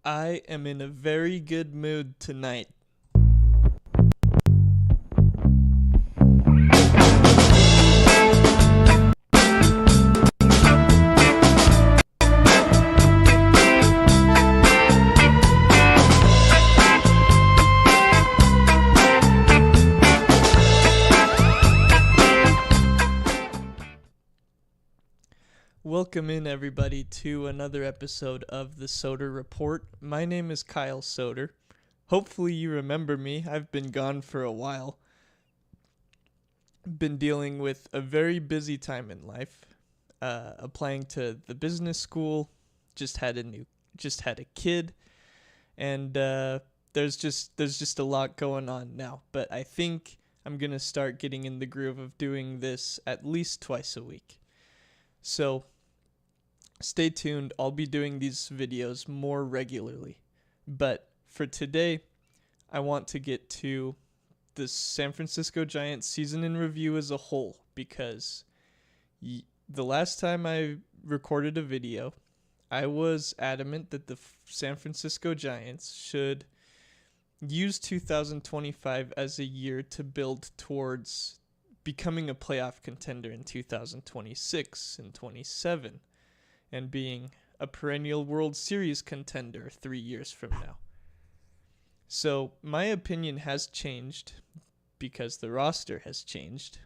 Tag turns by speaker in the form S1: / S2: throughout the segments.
S1: I am in a very good mood tonight. Welcome in, everybody, to another episode of the Soder Report. My name is Kyle Soder. Hopefully you remember me. I've been gone for a while. Been dealing with a very busy time in life. Applying to the business school. Just had a kid, and there's just a lot going on now. But I think I'm gonna start getting in the groove of doing this at least twice a week. So stay tuned. I'll be doing these videos more regularly. But for today, I want to get to the San Francisco Giants season in review as a whole, because the last time I recorded a video, I was adamant that the San Francisco Giants should use 2025 as a year to build towards becoming a playoff contender in 2026 and 27, and being a perennial World Series contender 3 years from now. So my opinion has changed because the roster has changed.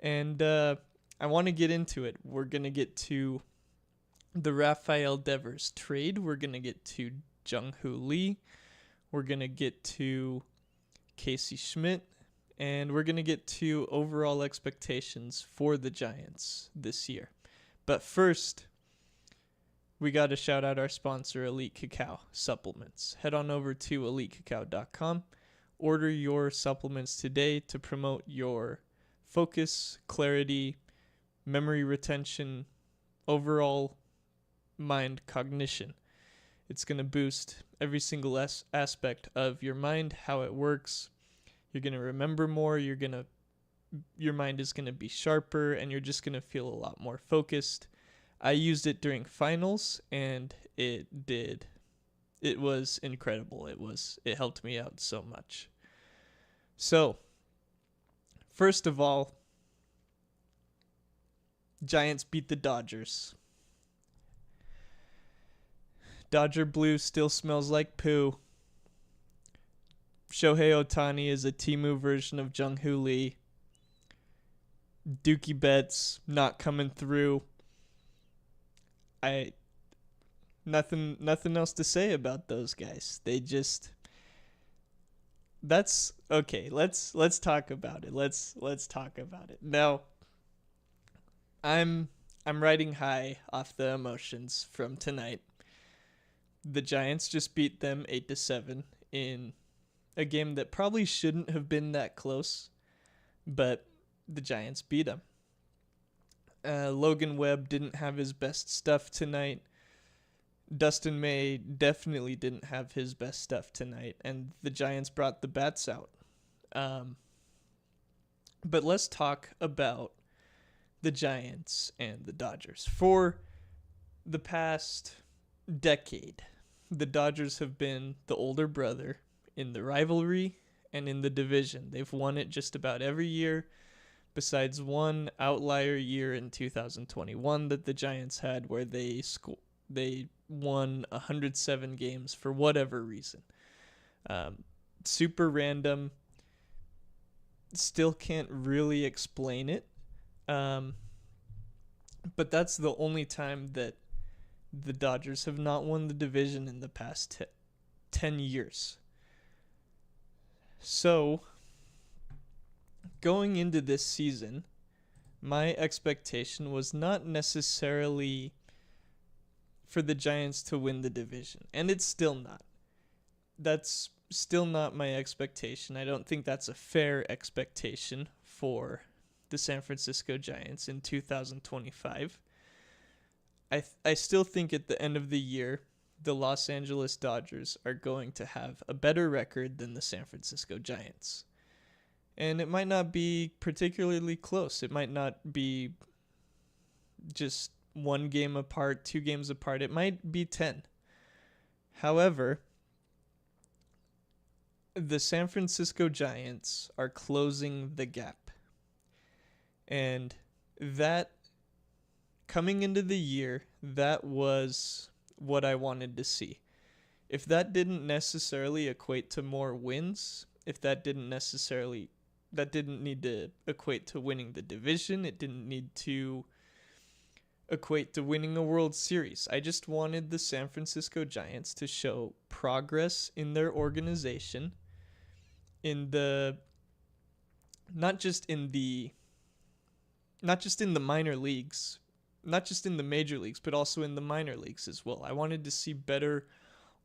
S1: And I want to get into it. We're going to get to the Rafael Devers trade. We're going to get to Jung-Hoo Lee. We're going to get to Casey Schmidt. And we're going to get to overall expectations for the Giants this year. But first, we got to shout out our sponsor, Elite Cacao Supplements. Head on over to elitecacao.com. Order your supplements today to promote your focus, clarity, memory retention, overall mind cognition. It's going to boost every single aspect of your mind, how it works. You're going to remember more. Your mind is going to be sharper, and you're just going to feel a lot more focused. I used it during finals, and it was incredible. It helped me out so much. So, first of all, Giants beat the Dodgers. Dodger blue still smells like poo. Shohei Ohtani is a Temu version of Jung-Hoo Lee. Dookie Betts not coming through. Nothing else to say about those guys. That's okay. Let's talk about it. Let's talk about it. Now, I'm riding high off the emotions from tonight. The Giants just beat them 8-7 in a game that probably shouldn't have been that close, but the Giants beat them. Logan Webb didn't have his best stuff tonight. Dustin May definitely didn't have his best stuff tonight, and the Giants brought the bats out. But let's talk about the Giants and the Dodgers. For the past decade, the Dodgers have been the older brother in the rivalry and in the division. They've won it just about every year, besides one outlier year in 2021 that the Giants had, where they won 107 games for whatever reason. Super random. Still can't really explain it. But that's the only time that the Dodgers have not won the division in the past 10 years. So, going into this season, my expectation was not necessarily for the Giants to win the division, and it's still not. That's still not my expectation. I don't think that's a fair expectation for the San Francisco Giants in 2025. I still think at the end of the year, the Los Angeles Dodgers are going to have a better record than the San Francisco Giants. And it might not be particularly close. It might not be just one game apart, 2 games apart. It might be 10. However, the San Francisco Giants are closing the gap. And that, coming into the year, that was what I wanted to see. If that didn't necessarily equate to more wins, if that didn't need to equate to winning the division, it didn't need to equate to winning a World Series. I just wanted the San Francisco Giants to show progress in their organization, in the not just in the minor leagues, not just in the major leagues, but also in the minor leagues as well. I wanted to see better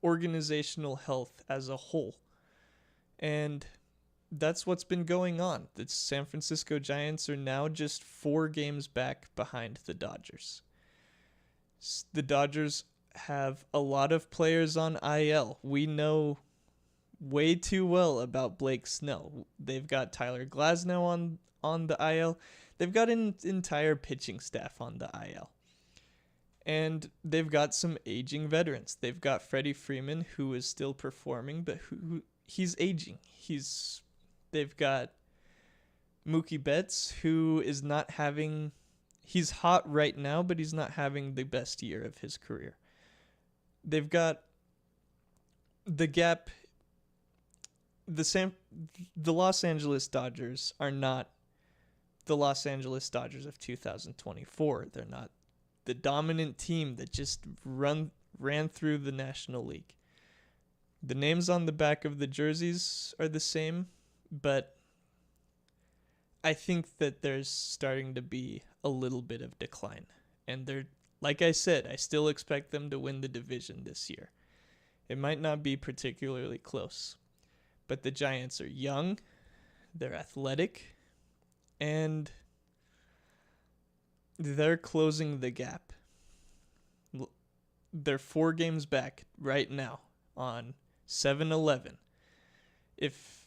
S1: organizational health as a whole. And that's what's been going on. The San Francisco Giants are now just 4 games back behind the Dodgers. The Dodgers have a lot of players on IL. We know way too well about Blake Snell. They've got Tyler Glasnow on the IL. They've got an entire pitching staff on the IL. And they've got some aging veterans. They've got Freddie Freeman, who is still performing, but who he's aging. They've got Mookie Betts, who is not having... He's hot right now, but he's not having the best year of his career. They've got the gap. The Los Angeles Dodgers are not the Los Angeles Dodgers of 2024. They're not the dominant team that just ran through the National League. The names on the back of the jerseys are the same, but I think that there's starting to be a little bit of decline. And they're, like I said, I still expect them to win the division this year. It might not be particularly close, but the Giants are young, they're athletic, and they're closing the gap. They're 4 games back right now on 7-11. If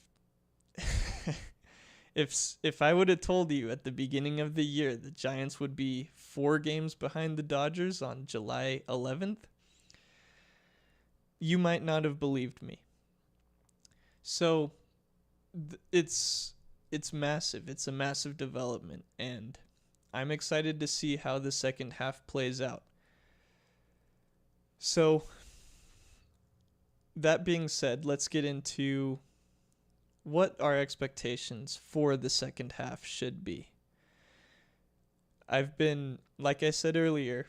S1: I would have told you at the beginning of the year the Giants would be 4 games behind the Dodgers on July 11th, you might not have believed me. So it's massive. It's a massive development, and I'm excited to see how the second half plays out. So that being said, let's get into what our expectations for the second half should be. Like I said earlier,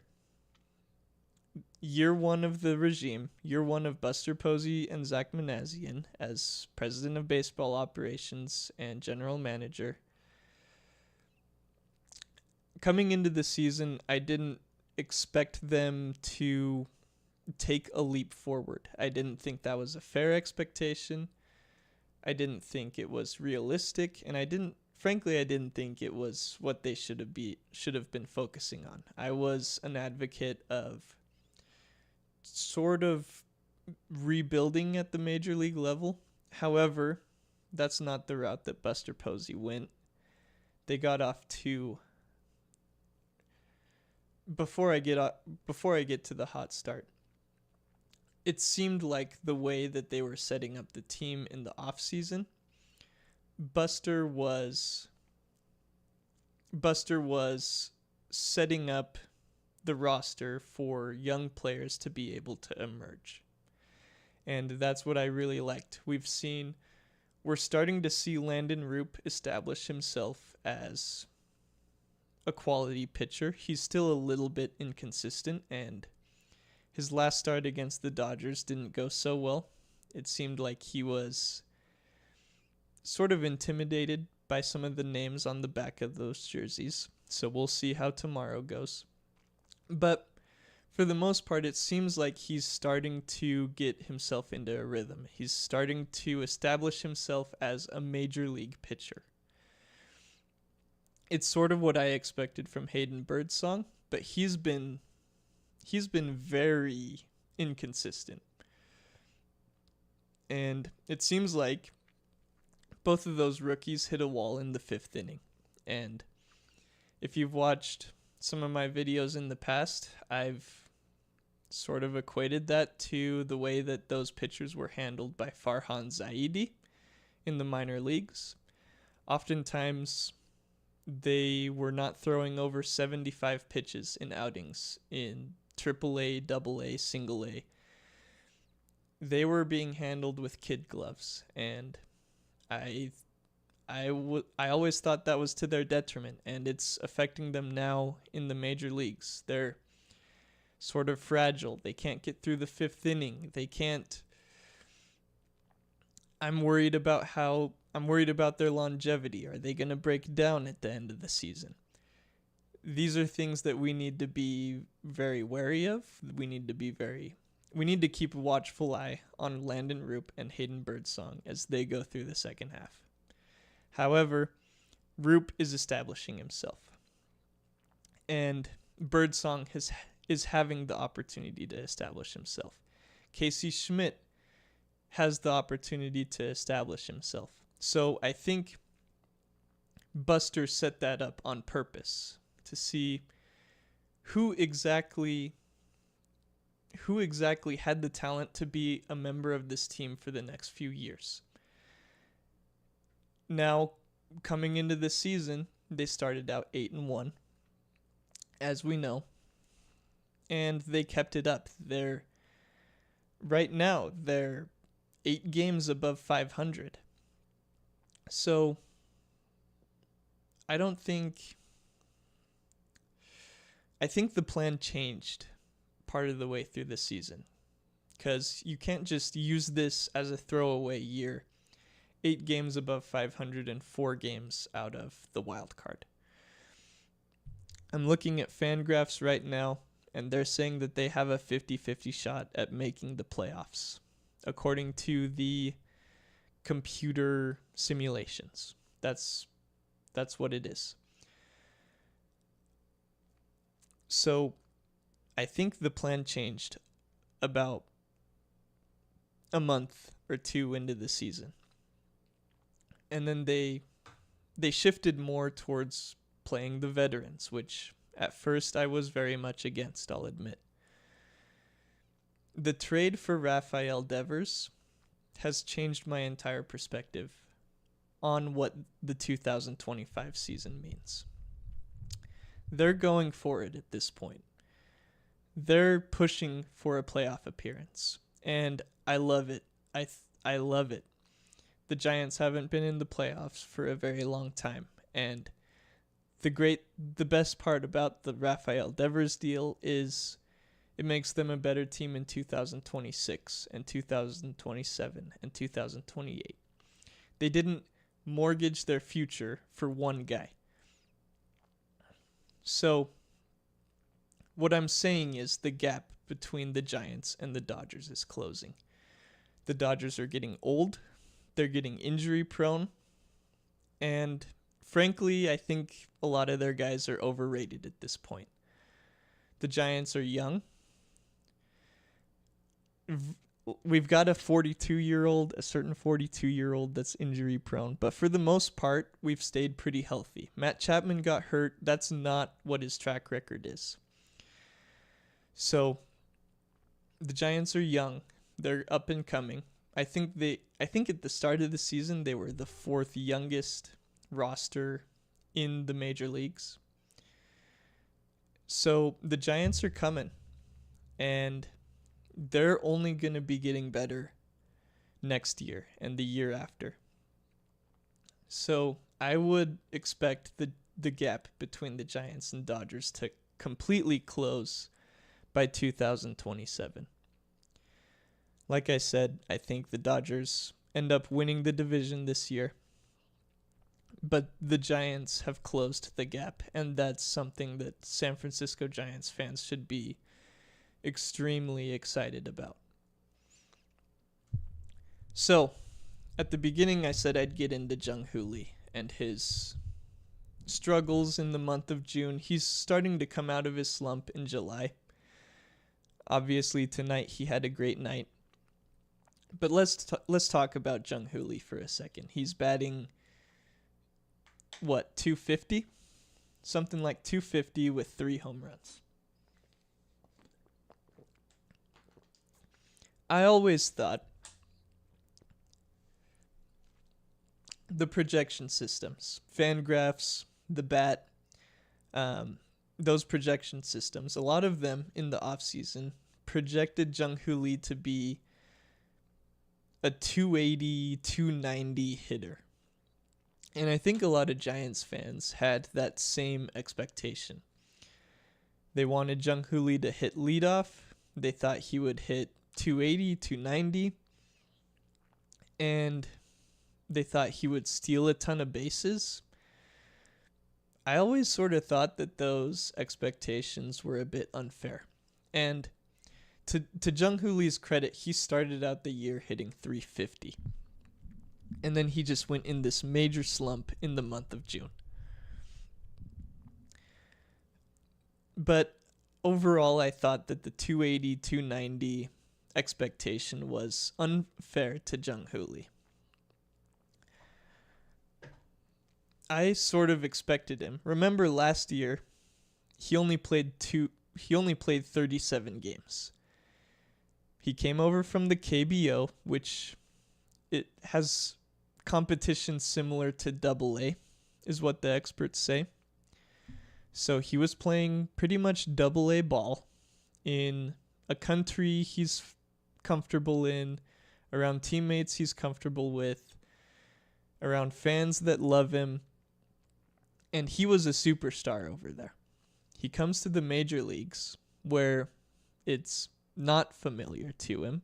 S1: year 1 of the regime, year 1 of Buster Posey and Zach Manassian as president of baseball operations and general manager. Coming into the season, I didn't expect them to take a leap forward. I didn't think that was a fair expectation. I didn't think it was realistic, and I didn't think it was what they should have been focusing on. I was an advocate of sort of rebuilding at the major league level. However, that's not the route that Buster Posey went. They got off to... Before I get to the hot start, it seemed like the way that they were setting up the team in the offseason, Buster was setting up the roster for young players to be able to emerge. And that's what I really liked. We're starting to see Landon Roop establish himself as a quality pitcher. He's still a little bit inconsistent, and his last start against the Dodgers didn't go so well. It seemed like he was sort of intimidated by some of the names on the back of those jerseys. So we'll see how tomorrow goes. But for the most part, it seems like he's starting to get himself into a rhythm. He's starting to establish himself as a major league pitcher. It's sort of what I expected from Hayden Birdsong, but he's been very inconsistent. And it seems like both of those rookies hit a wall in the 5th inning. And if you've watched some of my videos in the past, I've sort of equated that to the way that those pitchers were handled by Farhan Zaidi in the minor leagues. Oftentimes, they were not throwing over 75 pitches in outings in AAA, AA, single A. They were being handled with kid gloves, and I always thought that was to their detriment, and it's affecting them now in the major leagues. They're sort of fragile. They can't get through the fifth inning. They can't. I'm worried about their longevity. Are they going to break down at the end of the season? These are things that we need to be very wary of. We need to keep a watchful eye on Landon Roop and Hayden Birdsong as they go through the second half. However, Roop is establishing himself, and Birdsong is having the opportunity to establish himself. Casey Schmidt has the opportunity to establish himself. So I think Buster set that up on purpose to see who exactly had the talent to be a member of this team for the next few years. Now, coming into this season, they started out 8-1, as we know, and they kept it up. Right now, they're 8 games above 500. So, I think the plan changed part of the way through the season, because you can't just use this as a throwaway year. 8 games above 500 and 4 games out of the wild card. I'm looking at Fangraphs right now, and they're saying that they have a 50-50 shot at making the playoffs, according to the computer simulations. That's what it is. So I think the plan changed about a month or two into the season. And then they shifted more towards playing the veterans, which at first I was very much against, I'll admit. The trade for Rafael Devers has changed my entire perspective on what the 2025 season means. They're going for it at this point. They're pushing for a playoff appearance, and I love it. I love it. The Giants haven't been in the playoffs for a very long time, and the best part about the Rafael Devers deal is it makes them a better team in 2026 and 2027 and 2028. They didn't mortgage their future for one guy. So what I'm saying is the gap between the Giants and the Dodgers is closing. The Dodgers are getting old. They're getting injury prone. And frankly, I think a lot of their guys are overrated at this point. The Giants are young. We've got a certain 42-year-old that's injury prone. But for the most part, we've stayed pretty healthy. Matt Chapman got hurt. That's not what his track record is. So the Giants are young. They're up and coming. I think at the start of the season, they were the 4th youngest roster in the major leagues. So the Giants are coming, and they're only going to be getting better next year and the year after. So I would expect the gap between the Giants and Dodgers to completely close by 2027. Like I said, I think the Dodgers end up winning the division this year. But the Giants have closed the gap, and that's something that San Francisco Giants fans should be extremely excited about. So, at the beginning I said I'd get into Jung-Hoo Lee and his struggles in the month of June. He's starting to come out of his slump in July. Obviously, tonight he had a great night. But let's talk about Jung-Hoo Lee for a second. He's batting, 250? Something like 250 with 3 home runs. I always thought the projection systems, Fangraphs, the bat, those projection systems, a lot of them in the offseason projected Jung-Hoo Lee to be a 280, 290 hitter. And I think a lot of Giants fans had that same expectation. They wanted Jung-Hoo Lee to hit leadoff. They thought he would hit 280, 290. And they thought he would steal a ton of bases. I always sort of thought that those expectations were a bit unfair. And to Jung-Hoo Lee's credit, he started out the year hitting 350. And then he just went in this major slump in the month of June. But overall, I thought that the 280, 290 expectation was unfair to Jung-Hoo Lee. I sort of expected him. Remember last year, he only played 37 games. He came over from the KBO, which it has competition similar to AA, is what the experts say. So he was playing pretty much AA ball in a country he's comfortable in, around teammates he's comfortable with, around fans that love him. And he was a superstar over there. He comes to the major leagues where it's not familiar to him,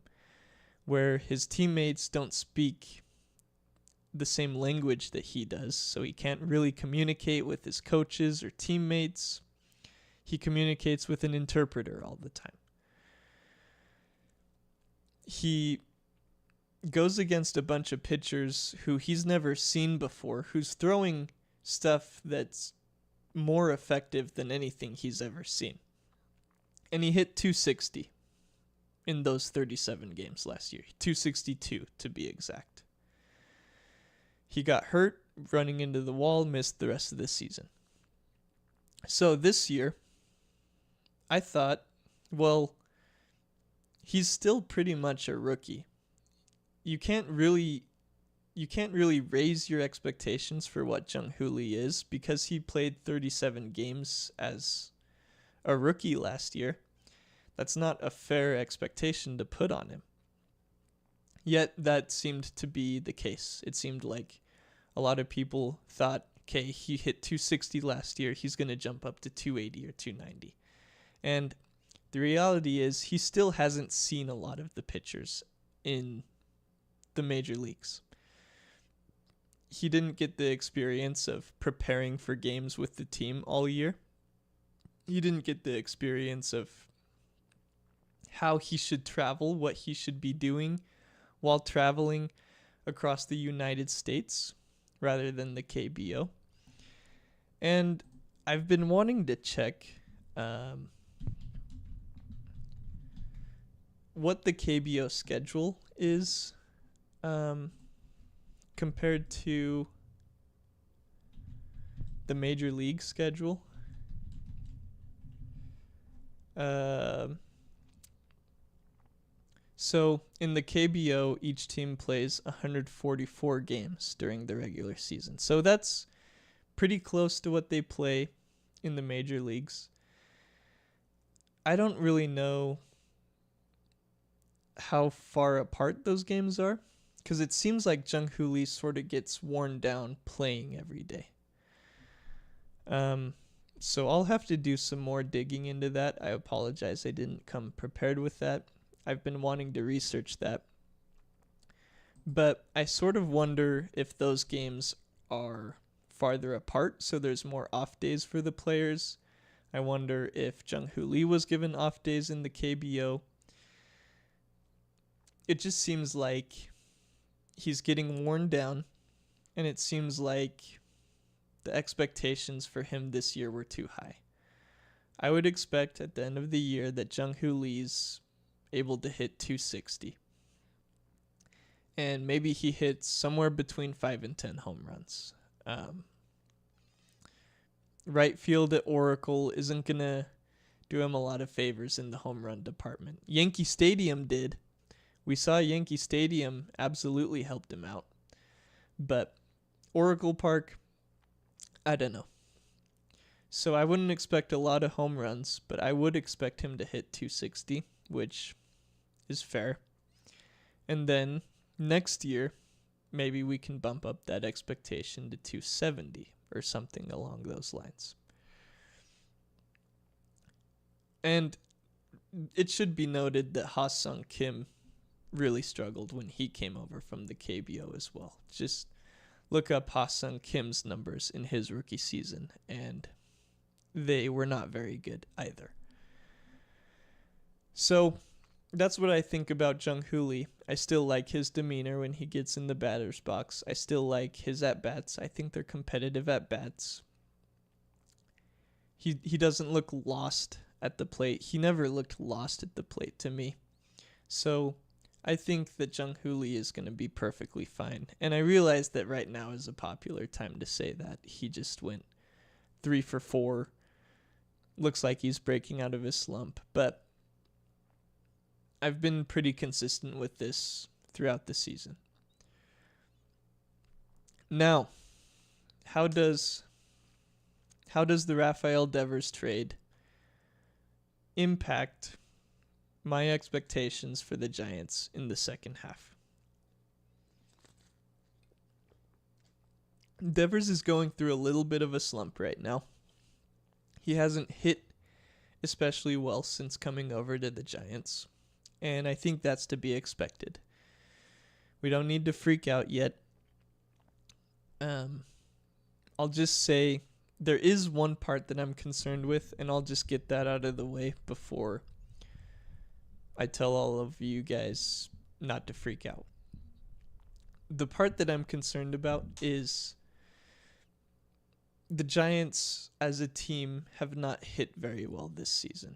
S1: where his teammates don't speak the same language that he does, so he can't really communicate with his coaches or teammates. He communicates with an interpreter all the time. He goes against a bunch of pitchers who he's never seen before, who's throwing stuff that's more effective than anything he's ever seen. And he hit 260 in those 37 games last year. 262 to be exact. He got hurt running into the wall, missed the rest of the season. So this year, I thought, well, he's still pretty much a rookie. You can't really raise your expectations for what Jung-Hoo Lee is because he played 37 games as a rookie last year. That's not a fair expectation to put on him. Yet that seemed to be the case. It seemed like a lot of people thought, okay, he hit 260 last year, he's going to jump up to 280 or 290. And the reality is he still hasn't seen a lot of the pitchers in the major leagues. He didn't get the experience of preparing for games with the team all year. He didn't get the experience of how he should travel, what he should be doing while traveling across the United States rather than the KBO. And I've been wanting to check what the KBO schedule is compared to the Major League schedule. So in the KBO, each team plays 144 games during the regular season. So that's pretty close to what they play in the major leagues. I don't really know how far apart those games are, because it seems like Jung-Hoo Lee sort of gets worn down playing every day. So I'll have to do some more digging into that. I apologize I didn't come prepared with that. I've been wanting to research that. But I sort of wonder if those games are farther apart, so there's more off days for the players. I wonder if Jung-Hoo Lee was given off days in the KBO. It just seems like he's getting worn down, and it seems like the expectations for him this year were too high. I would expect at the end of the year that Jung-Hoo Lee's able to hit 260. And maybe he hits somewhere between 5 and 10 home runs. Right field at Oracle isn't going to do him a lot of favors in the home run department. Yankee Stadium did We saw Yankee Stadium absolutely helped him out. But Oracle Park, I don't know. So I wouldn't expect a lot of home runs, but I would expect him to hit 260, which is fair. And then next year, maybe we can bump up that expectation to 270 or something along those lines. And it should be noted that Ha-Sung Kim really struggled when he came over from the KBO as well. Just look up Ha-Sung Kim's numbers in his rookie season, and they were not very good either. So that's what I think about Jung-Hoo Lee. I still like his demeanor when he gets in the batter's box. I still like his at-bats. I think they're competitive at-bats. He doesn't look lost at the plate. He never looked lost at the plate to me. So I think that Jung-Hoo Lee is going to be perfectly fine. And I realize that right now is a popular time to say that. He just went 3 for 4. Looks like he's breaking out of his slump. But I've been pretty consistent with this throughout the season. Now, how does the Rafael Devers trade impact my expectations for the Giants in the second half? Devers is going through a little bit of a slump right now. He hasn't hit especially well since coming over to the Giants, and I think that's to be expected. We don't need to freak out yet. I'll just say there is one part that I'm concerned with, and I'll just get that out of the way before I tell all of you guys not to freak out. The part that I'm concerned about is the Giants as a team have not hit very well this season.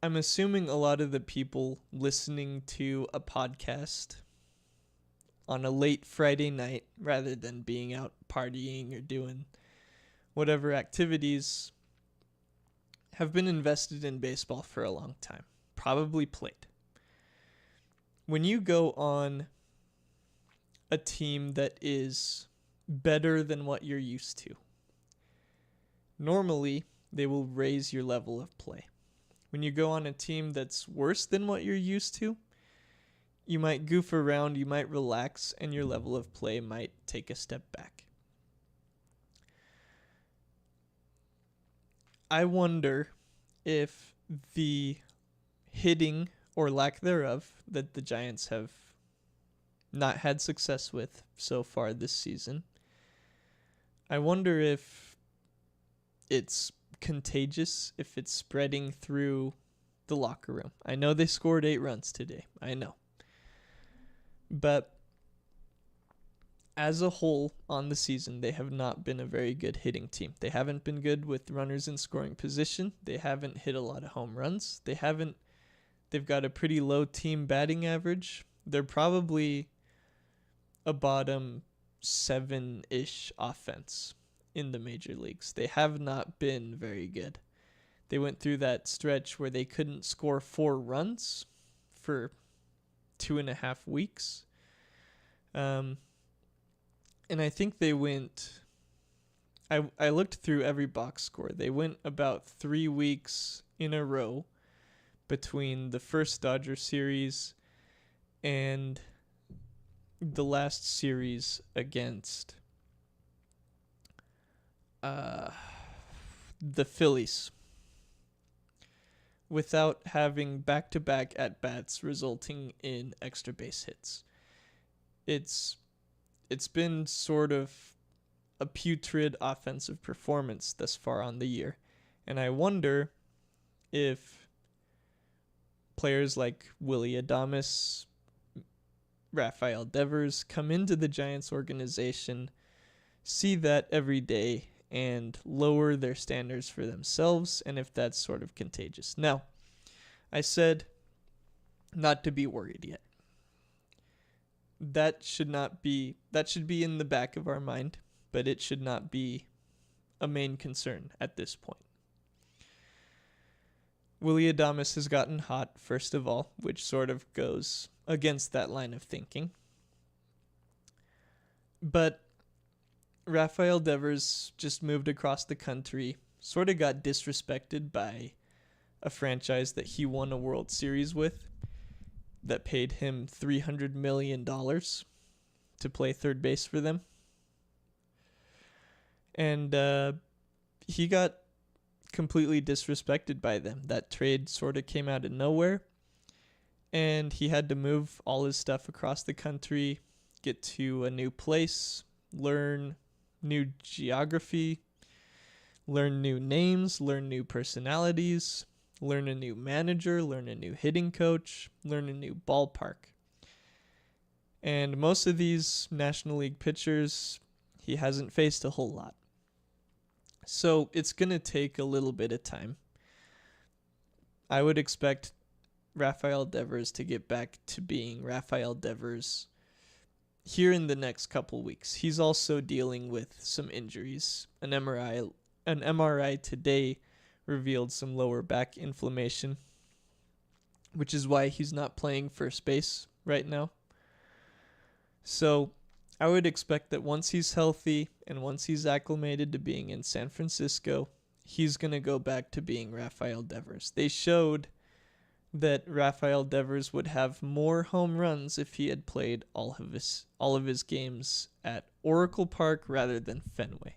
S1: I'm assuming a lot of the people listening to a podcast on a late Friday night rather than being out partying or doing whatever activities have been invested in baseball for a long time, probably played. When you go on a team that is better than what you're used to, normally they will raise your level of play. When you go on a team that's worse than what you're used to, you might goof around, you might relax, and your level of play might take a step back. I wonder if the hitting or lack thereof that the Giants have not had success with so far this season, I wonder if it's contagious, if it's spreading through the locker room. I know they scored 8 runs today. I know. But as a whole on the season, they have not been a very good hitting team. They haven't been good with runners in scoring position. They haven't hit a lot of home runs. They've got a pretty low team batting average. They're probably a bottom 7-ish offense in the major leagues. They have not been very good. They went through that stretch where they couldn't score 4 runs for 2.5 weeks. And I think they went, I looked through every box score. They went about 3 weeks in a row between the first Dodger series and the last series against the Phillies without having back-to-back at-bats resulting in extra base hits. It's been sort of a putrid offensive performance thus far on the year, and I wonder if players like Willy Adames, Rafael Devers come into the Giants organization, see that every day, and lower their standards for themselves, and if that's sort of contagious. Now, I said not to be worried yet. That should be in the back of our mind, but it should not be a main concern at this point. Willy Adames has gotten hot, first of all, which sort of goes against that line of thinking. But Rafael Devers just moved across the country, sort of got disrespected by a franchise that he won a World Series with that paid him $300 million to play third base for them. And he got completely disrespected by them. That trade sort of came out of nowhere, and he had to move all his stuff across the country, get to a new place, learn new geography, learn new names, learn new personalities, learn a new manager, learn a new hitting coach, learn a new ballpark. And most of these National League pitchers, he hasn't faced a whole lot. So it's going to take a little bit of time. I would expect Rafael Devers to get back to being Rafael Devers here in the next couple weeks. He's also dealing with some injuries. An MRI today revealed some lower back inflammation, which is why he's not playing first base right now. So I would expect that once he's healthy and once he's acclimated to being in San Francisco, he's going to go back to being Rafael Devers. They showed that Rafael Devers would have more home runs if he had played all of his games at Oracle Park rather than Fenway,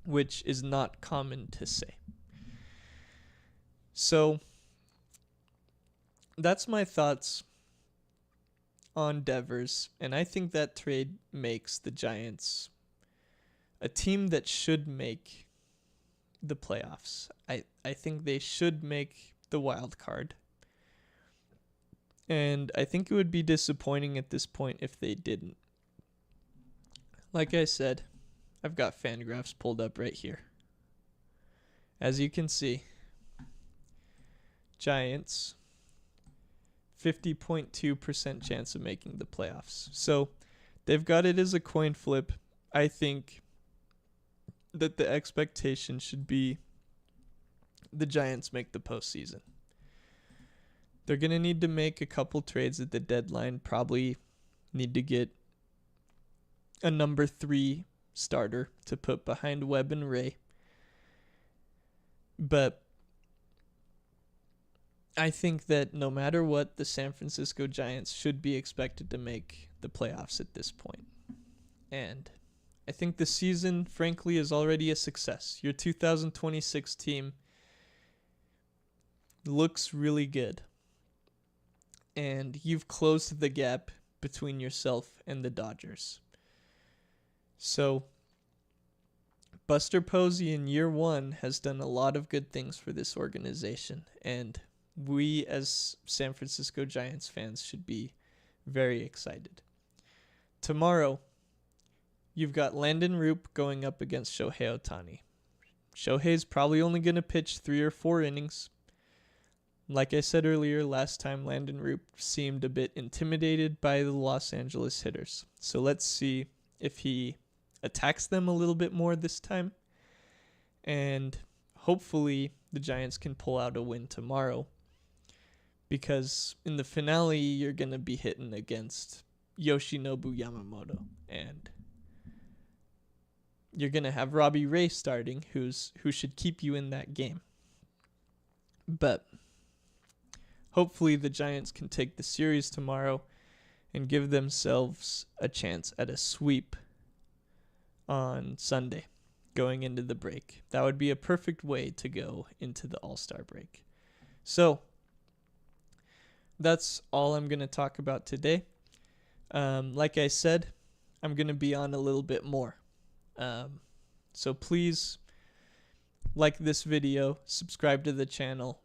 S1: which is not common to say. So that's my thoughts on Devers, and I think that trade makes the Giants a team that should make the playoffs. I think they should make the wild card. And I think it would be disappointing at this point if they didn't. Like I said, I've got Fangraphs pulled up right here. As you can see, Giants, 50.2% chance of making the playoffs. So they've got it as a coin flip. I think that the expectation should be the Giants make the postseason. They're going to need to make a couple trades at the deadline, probably need to get a number 3 starter to put behind Webb and Ray. But I think that no matter what, the San Francisco Giants should be expected to make the playoffs at this point. And I think the season, frankly, is already a success. Your 2026 team looks really good. And you've closed the gap between yourself and the Dodgers. So Buster Posey in year 1 has done a lot of good things for this organization, and we as San Francisco Giants fans should be very excited. Tomorrow, you've got Landon Roop going up against Shohei Ohtani. Shohei's probably only going to pitch 3 or 4 innings. Like I said earlier, last time Landon Roop seemed a bit intimidated by the Los Angeles hitters. So let's see if he attacks them a little bit more this time. And hopefully the Giants can pull out a win tomorrow. Because in the finale, you're going to be hitting against Yoshinobu Yamamoto. And you're going to have Robbie Ray starting, who should keep you in that game. But hopefully the Giants can take the series tomorrow and give themselves a chance at a sweep on Sunday going into the break. That would be a perfect way to go into the All-Star break. So that's all I'm going to talk about today. Like I said, I'm going to be on a little bit more. So please like this video, subscribe to the channel,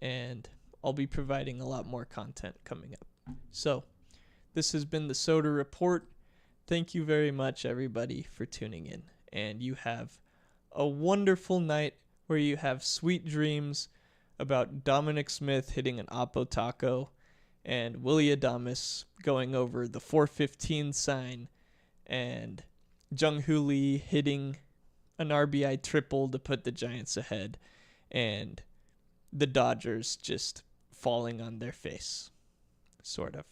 S1: and I'll be providing a lot more content coming up. So this has been the Soda Report. Thank you very much, everybody, for tuning in. And you have a wonderful night where you have sweet dreams about Dominic Smith hitting an Oppo Taco and Willy Adames going over the 415 sign and Jung-Hoo Lee hitting an RBI triple to put the Giants ahead and the Dodgers just falling on their face, sort of.